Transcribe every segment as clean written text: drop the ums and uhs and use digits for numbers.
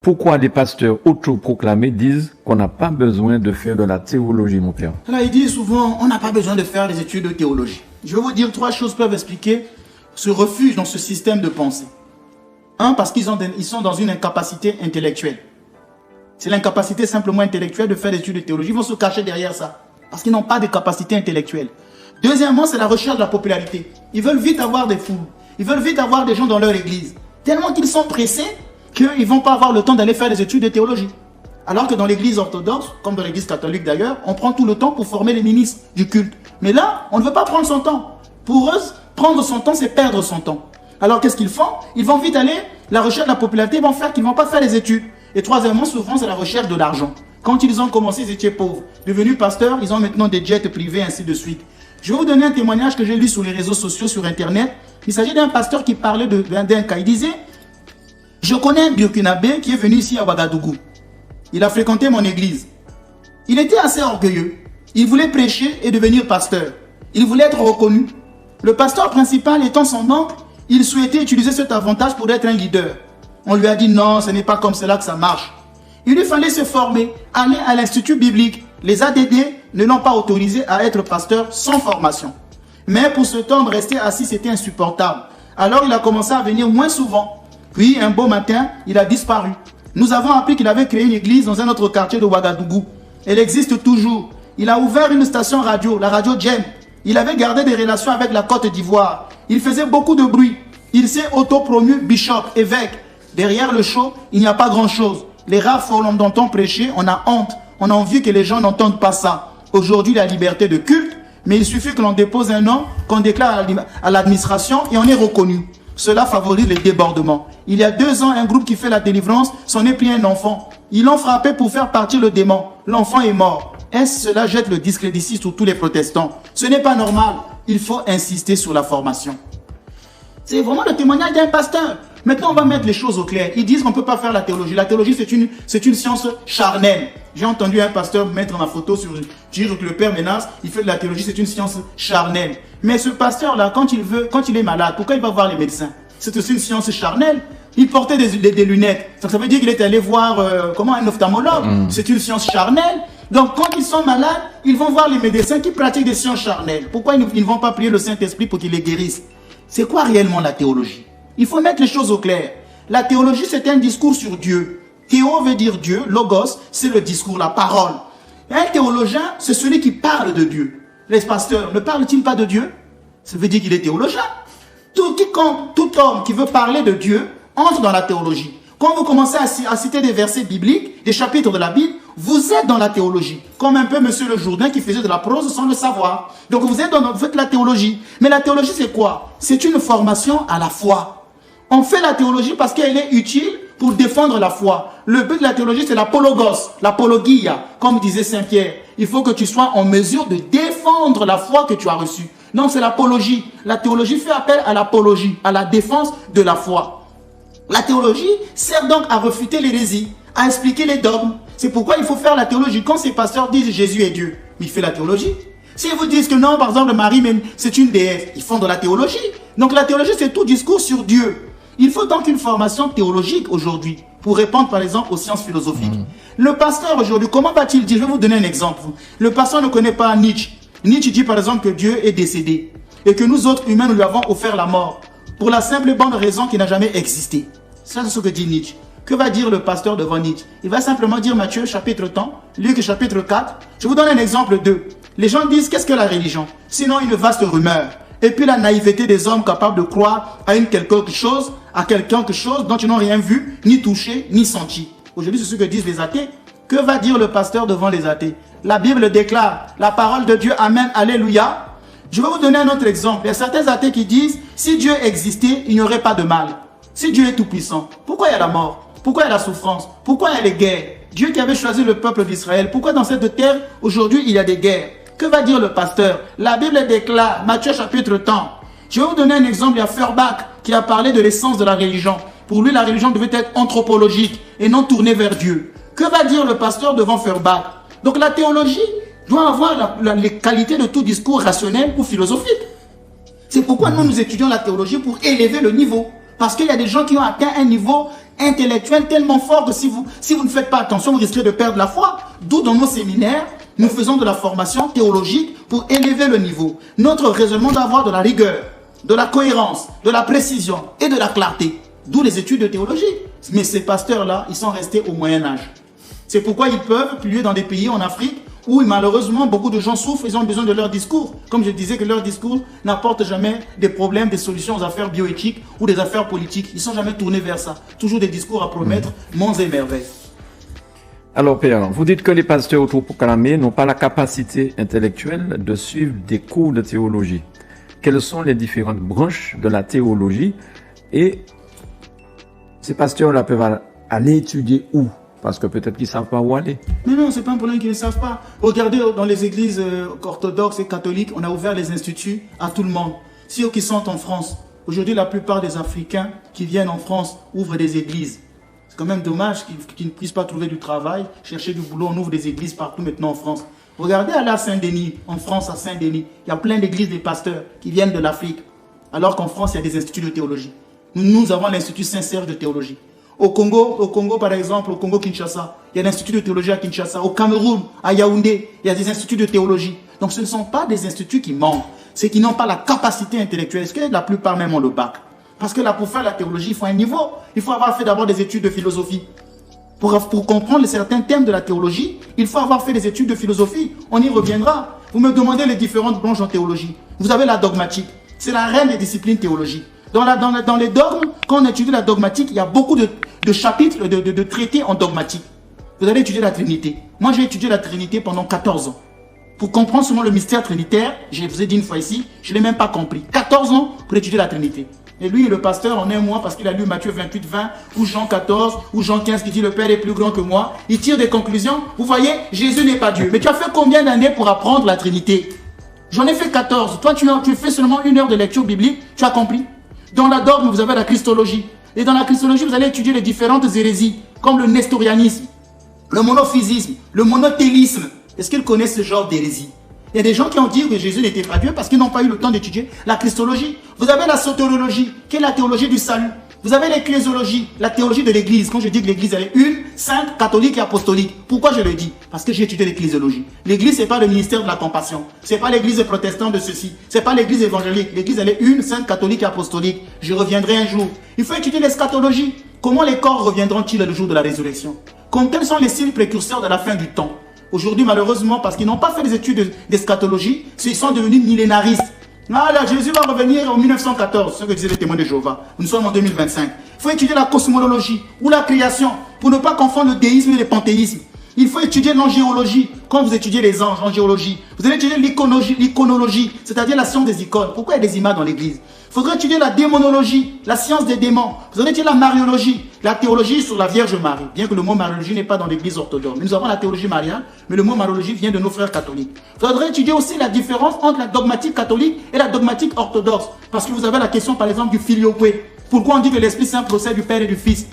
Pourquoi des pasteurs autoproclamés disent qu'on n'a pas besoin de faire de la théologie, mon père? Là, ils disent souvent, on n'a pas besoin de faire des études de théologie. Je vais vous dire 3 choses peuvent expliquer ce refuge dans ce système de pensée. 1, parce qu'ils sont dans une incapacité intellectuelle. C'est l'incapacité simplement intellectuelle de faire des études de théologie. Ils vont se cacher derrière ça, parce qu'ils n'ont pas de capacité intellectuelle. Deuxièmement, c'est la recherche de la popularité. Ils veulent vite avoir des foules. Ils veulent vite avoir des gens dans leur église. Tellement qu'ils sont pressés qu'ils ne vont pas avoir le temps d'aller faire des études de théologie. Alors que dans l'église orthodoxe, comme dans l'église catholique d'ailleurs, on prend tout le temps pour former les ministres du culte. Mais là, on ne veut pas prendre son temps. Pour eux, prendre son temps, c'est perdre son temps. Alors qu'est-ce qu'ils font? Ils vont vite aller, la recherche de la popularité, ils vont faire qu'ils ne vont pas faire les études. Et troisièmement, souvent, c'est la recherche de l'argent. Quand ils ont commencé, ils étaient pauvres. Devenus pasteurs, ils ont maintenant des jets privés, ainsi de suite. Je vais vous donner un témoignage que j'ai lu sur les réseaux sociaux, sur Internet. Il s'agit d'un pasteur qui parlait d'un cas. Il disait, je connais un Burkinabé qui est venu ici à Ouagadougou. Il a fréquenté mon église. Il était assez orgueilleux. Il voulait prêcher et devenir pasteur. Il voulait être reconnu. Le pasteur principal étant son oncle, il souhaitait utiliser cet avantage pour être un leader. On lui a dit non, ce n'est pas comme cela que ça marche. Il lui fallait se former, aller à l'institut biblique. Les ADD ne l'ont pas autorisé à être pasteur sans formation. Mais pour ce temps, rester assis, c'était insupportable. Alors il a commencé à venir moins souvent. Puis un beau matin, il a disparu. Nous avons appris qu'il avait créé une église dans un autre quartier de Ouagadougou. Elle existe toujours. Il a ouvert une station radio, la radio Djem. Il avait gardé des relations avec la Côte d'Ivoire. Il faisait beaucoup de bruit. Il s'est autopromu bishop, évêque. Derrière le show, il n'y a pas grand-chose. Les rares fois où l'on entend prêcher, on a honte. On a envie que les gens n'entendent pas ça. Aujourd'hui, la liberté de culte, mais il suffit que l'on dépose un nom, qu'on déclare à l'administration et on est reconnu. Cela favorise les débordements. Il y a 2 ans, un groupe qui fait la délivrance s'en est pris un enfant. Ils l'ont frappé pour faire partir le démon. L'enfant est mort. Est-ce cela jette le discrédit sur tous les protestants? Ce n'est pas normal. Il faut insister sur la formation. C'est vraiment le témoignage d'un pasteur. Maintenant, on va mettre les choses au clair. Ils disent qu'on ne peut pas faire la théologie. La théologie, c'est une science charnelle. J'ai entendu un pasteur mettre ma photo sur dire que le père Menas, il fait de la théologie, c'est une science charnelle. Mais ce pasteur-là, quand il est malade, pourquoi il va voir les médecins? C'est aussi une science charnelle. Il portait des lunettes. Ça veut dire qu'il est allé voir un ophtalmologue. C'est une science charnelle. Donc, quand ils sont malades, ils vont voir les médecins qui pratiquent des sciences charnelles. Pourquoi ils ne vont pas prier le Saint-Esprit pour qu'il les guérisse? C'est quoi réellement la théologie? Il faut mettre les choses au clair. La théologie, c'est un discours sur Dieu. Théo veut dire Dieu, logos, c'est le discours, la parole. Et un théologien, c'est celui qui parle de Dieu. Les pasteurs, ne parlent-ils pas de Dieu? Ça veut dire qu'il est théologien. Tout homme qui veut parler de Dieu entre dans la théologie. Quand vous commencez à citer des versets bibliques, des chapitres de la Bible, vous êtes dans la théologie. Comme un peu Monsieur Le Jourdain qui faisait de la prose sans le savoir. Donc vous faites la théologie. Mais la théologie, c'est quoi? C'est une formation à la foi. On fait la théologie parce qu'elle est utile pour défendre la foi. Le but de la théologie, c'est l'apologos, l'apologia, comme disait Saint Pierre. Il faut que tu sois en mesure de défendre la foi que tu as reçue. Donc c'est l'apologie. La théologie fait appel à l'apologie, à la défense de la foi. La théologie sert donc à refuter l'hérésie, à expliquer les dogmes. C'est pourquoi il faut faire la théologie. Quand ces pasteurs disent Jésus est Dieu, il fait la théologie. S'ils vous disent que non, par exemple, Marie, c'est une déesse, ils font de la théologie. Donc la théologie, c'est tout discours sur Dieu. Il faut donc une formation théologique aujourd'hui pour répondre par exemple aux sciences philosophiques. Le pasteur aujourd'hui, comment va-t-il dire? Je vais vous donner un exemple. Le pasteur ne connaît pas Nietzsche. Nietzsche dit par exemple que Dieu est décédé et que nous autres humains, nous lui avons offert la mort pour la simple et bonne raison qu'il n'a jamais existé. C'est ce que dit Nietzsche. Que va dire le pasteur devant Nietzsche? Il va simplement dire Matthieu chapitre tant, Luc chapitre 4. Je vous donne un exemple 2. Les gens disent qu'est-ce que la religion? Sinon une vaste rumeur. Et puis la naïveté des hommes capables de croire à quelque chose dont ils n'ont rien vu, ni touché, ni senti. Aujourd'hui, c'est ce que disent les athées. Que va dire le pasteur devant les athées? La Bible déclare la parole de Dieu, amen, alléluia. Je vais vous donner un autre exemple. Il y a certains athées qui disent, si Dieu existait, il n'y aurait pas de mal. Si Dieu est tout puissant, pourquoi il y a la mort? Pourquoi il y a la souffrance? Pourquoi il y a les guerres? Dieu qui avait choisi le peuple d'Israël, pourquoi dans cette terre, aujourd'hui, il y a des guerres? Que va dire le pasteur? La Bible déclare, Matthieu chapitre tant. Je vais vous donner un exemple. Il y a Feuerbach qui a parlé de l'essence de la religion. Pour lui, la religion devait être anthropologique et non tournée vers Dieu. Que va dire le pasteur devant Feuerbach? Donc la théologie doit avoir les qualités de tout discours rationnel ou philosophique. C'est pourquoi nous étudions la théologie pour élever le niveau, Parce qu'il y a des gens qui ont atteint un niveau intellectuel tellement fort que si vous ne faites pas attention, vous risquez de perdre la foi. D'où dans nos séminaires, nous faisons de la formation théologique pour élever le niveau. Notre raisonnement doit avoir de la rigueur, de la cohérence, de la précision et de la clarté. D'où les études de théologie. Mais ces pasteurs-là, ils sont restés au Moyen-Âge. C'est pourquoi ils peuvent publier dans des pays en Afrique où malheureusement beaucoup de gens souffrent, ils ont besoin de leur discours. Comme je disais que leur discours n'apporte jamais des problèmes, des solutions aux affaires bioéthiques ou des affaires politiques. Ils ne sont jamais tournés vers ça. Toujours des discours à promettre, monts et merveilles. Alors Père, vous dites que les pasteurs autoproclamés n'ont pas la capacité intellectuelle de suivre des cours de théologie. Quelles sont les différentes branches de la théologie et ces pasteurs-là peuvent aller étudier où? Parce que peut-être qu'ils ne savent pas où aller. Mais non, ce n'est pas un problème qu'ils ne savent pas. Regardez, dans les églises orthodoxes et catholiques, on a ouvert les instituts à tout le monde. Ceux qui sont en France, aujourd'hui la plupart des Africains qui viennent en France ouvrent des églises. C'est quand même dommage qu'ils ne puissent pas trouver du travail, chercher du boulot. On ouvre des églises partout maintenant en France. Regardez à la Saint-Denis, en France à Saint-Denis, il y a plein d'églises des pasteurs qui viennent de l'Afrique. Alors qu'en France, il y a des instituts de théologie. Nous avons l'Institut Saint-Serge de théologie. Au Congo, par exemple, au Congo-Kinshasa, il y a l'institut de théologie à Kinshasa. Au Cameroun, à Yaoundé, il y a des instituts de théologie. Donc ce ne sont pas des instituts qui manquent, c'est qu'ils n'ont pas la capacité intellectuelle. Est-ce que la plupart même ont le bac? Parce que là, pour faire la théologie, il faut un niveau. Il faut avoir fait d'abord des études de philosophie. Pour comprendre certains thèmes de la théologie, il faut avoir fait des études de philosophie. On y reviendra. Vous me demandez les différentes branches en théologie. Vous avez la dogmatique. C'est la reine des disciplines théologiques. Dans les dogmes, quand on étudie la dogmatique, il y a beaucoup de chapitres, de traités en dogmatique. Vous allez étudier la Trinité. Moi, j'ai étudié la Trinité pendant 14 ans. Pour comprendre seulement le mystère trinitaire, je vous ai dit une fois ici, je ne l'ai même pas compris. 14 ans pour étudier la Trinité. Et lui, le pasteur, en un mois, parce qu'il a lu Matthieu 28, 20, ou Jean 14, ou Jean 15, qui dit le Père est plus grand que moi, il tire des conclusions. Vous voyez, Jésus n'est pas Dieu. Mais tu as fait combien d'années pour apprendre la Trinité? J'en ai fait 14. Toi, tu fais seulement 1 heure de lecture biblique, tu as compris? Dans la dogme, vous avez la christologie. Et dans la christologie, vous allez étudier les différentes hérésies, comme le nestorianisme, le monophysisme, le monothélisme. Est-ce qu'ils connaissent ce genre d'hérésie? Il y a des gens qui ont dit que Jésus n'était pas Dieu parce qu'ils n'ont pas eu le temps d'étudier la christologie. Vous avez la soteriologie, qui est la théologie du salut. Vous avez l'ecclésiologie, la théologie de l'église. Quand je dis que l'église elle est une, sainte, catholique et apostolique. Pourquoi je le dis? Parce que j'ai étudié l'ecclésiologie. L'église, c'est pas le ministère de la compassion. C'est pas l'église protestante de ceci. C'est pas l'église évangélique. L'église, elle est une, sainte, catholique et apostolique. Je reviendrai un jour. Il faut étudier l'eschatologie. Comment les corps reviendront-ils le jour de la résurrection? Quels sont les signes précurseurs de la fin du temps? Aujourd'hui, malheureusement, parce qu'ils n'ont pas fait des études d'eschatologie, ils sont devenus millénaristes. Ah là, Jésus va revenir en 1914, ce que disaient les témoins de Jéhovah. Nous sommes en 2025. Il faut étudier la cosmologie ou la création pour ne pas confondre le déisme et le panthéisme. Il faut étudier l'angéologie. Quand vous étudiez les anges, l'angéologie, vous allez étudier l'iconologie, c'est-à-dire la science des icônes. Pourquoi il y a des images dans l'église? Il faudrait étudier la démonologie, la science des démons. Vous allez étudier la mariologie, la théologie sur la Vierge Marie. Bien que le mot mariologie n'est pas dans l'église orthodoxe. Mais nous avons la théologie mariale, mais le mot mariologie vient de nos frères catholiques. Il faudrait étudier aussi la différence entre la dogmatique catholique et la dogmatique orthodoxe. Parce que vous avez la question, par exemple, du filioque. Pourquoi on dit que l'Esprit Saint procède du Père et du Fils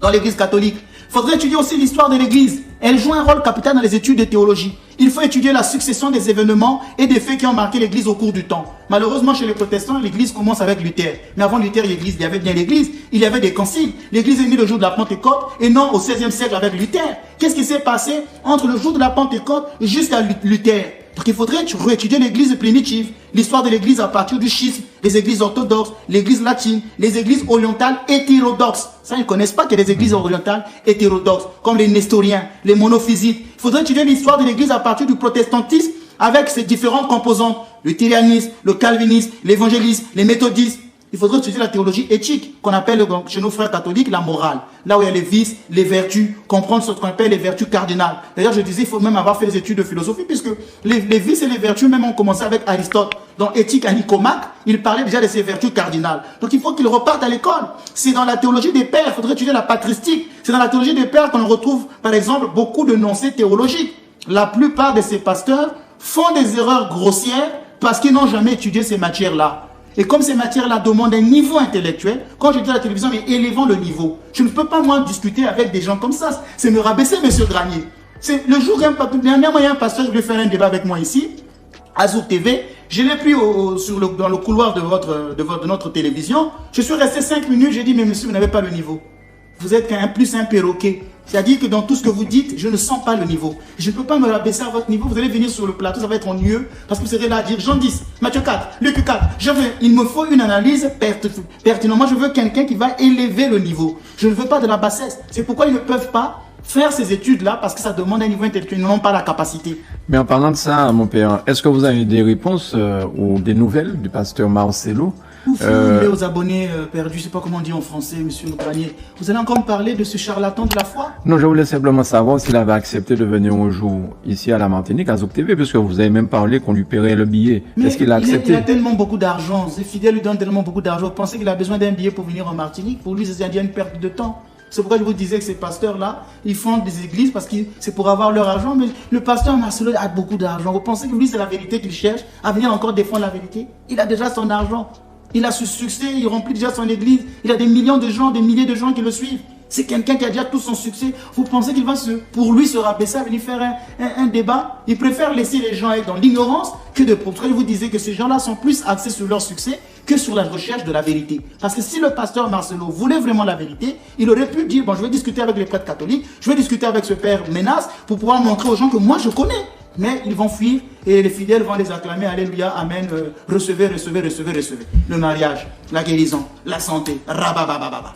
dans l'église catholique? Il faudrait étudier aussi l'histoire de l'église. Elle joue un rôle capital dans les études de théologie. Il faut étudier la succession des événements et des faits qui ont marqué l'église au cours du temps. Malheureusement, chez les protestants, l'église commence avec Luther. Mais avant Luther, il y avait bien l'église. Il y avait des conciles. L'église est née le jour de la Pentecôte et non au XVIe siècle avec Luther. Qu'est-ce qui s'est passé entre le jour de la Pentecôte jusqu'à Luther? Donc il faudrait réétudier l'église primitive, l'histoire de l'église à partir du schisme, les églises orthodoxes, l'église latine, les églises orientales hétérodoxes. Ça, ils ne connaissent pas qu'il y a des églises orientales hétérodoxes, comme les nestoriens, les monophysites. Il faudrait étudier l'histoire de l'église à partir du protestantisme avec ses différentes composantes, le luthérianisme, le calvinisme, l'évangélisme, les méthodistes. Il faudrait étudier la théologie éthique, qu'on appelle chez nos frères catholiques la morale. Là où il y a les vices, les vertus, comprendre ce qu'on appelle les vertus cardinales. D'ailleurs, je disais, il faut même avoir fait des études de philosophie, puisque les vices et les vertus, même ont commencé avec Aristote. Dans Éthique à Nicomaque, il parlait déjà de ces vertus cardinales. Donc il faut qu'ils repartent à l'école. C'est dans la théologie des pères, il faudrait étudier la patristique. C'est dans la théologie des pères qu'on retrouve, par exemple, beaucoup de noncés théologiques. La plupart de ces pasteurs font des erreurs grossières parce qu'ils n'ont jamais étudié ces matières-là. Et comme ces matières-là demandent un niveau intellectuel, quand je dis à la télévision, mais élevons le niveau. Je ne peux pas, moi, discuter avec des gens comme ça. C'est me rabaisser, monsieur Granier. C'est le jour, dernièrement, il y a un pasteur qui voulait faire un débat avec moi ici, à Zouk TV. Je l'ai pris dans le couloir de notre télévision. Je suis resté 5 minutes. J'ai dit, mais monsieur, vous n'avez pas le niveau. Vous êtes un perroquet. C'est-à-dire que dans tout ce que vous dites, je ne sens pas le niveau. Je ne peux pas me rabaisser à votre niveau. Vous allez venir sur le plateau, ça va être ennuyeux. Parce que vous serez là à dire Jean 10, Matthieu 4, Luc 4. Il me faut une analyse pertinente. Moi, je veux quelqu'un qui va élever le niveau. Je ne veux pas de la bassesse. C'est pourquoi ils ne peuvent pas faire ces études-là, parce que ça demande un niveau intellectuel. Ils n'ont pas la capacité. Mais en parlant de ça, mon père, est-ce que vous avez des réponses ou des nouvelles du pasteur Marcelo? Vous filez aux abonnés perdus, je ne sais pas comment on dit en français, monsieur Granier. Vous allez encore me parler de ce charlatan de la foi? Non, je voulais simplement savoir s'il avait accepté de venir un jour ici à la Martinique, à Zouk TV, puisque vous avez même parlé qu'on lui paierait le billet. Est-ce qu'il a accepté? Il a tellement beaucoup d'argent, ses fidèles lui donnent tellement beaucoup d'argent. Vous pensez qu'il a besoin d'un billet pour venir en Martinique? Pour lui, c'est déjà une perte de temps. C'est pourquoi je vous disais que ces pasteurs-là, ils fondent des églises parce que c'est pour avoir leur argent. Mais le pasteur Marcelo a beaucoup d'argent. Vous pensez que lui, c'est la vérité qu'il cherche, à venir encore défendre la vérité? Il a déjà son argent. Il a ce succès, il remplit déjà son église. Il a des millions de gens, des milliers de gens qui le suivent. C'est quelqu'un qui a déjà tout son succès. Vous pensez qu'il va pour lui se rabaisser à venir faire un débat? Il préfère laisser les gens être dans l'ignorance que de pourquoi je vous disais que ces gens-là sont plus axés sur leur succès que sur la recherche de la vérité. Parce que si le pasteur Marcelo voulait vraiment la vérité, il aurait pu dire, bon, je vais discuter avec les prêtres catholiques, je vais discuter avec ce père Menace pour pouvoir montrer aux gens que moi je connais. Mais ils vont fuir et les fidèles vont les acclamer. Alléluia, amen, recevez, recevez, recevez, recevez. Le mariage, la guérison, la santé, rabababababa.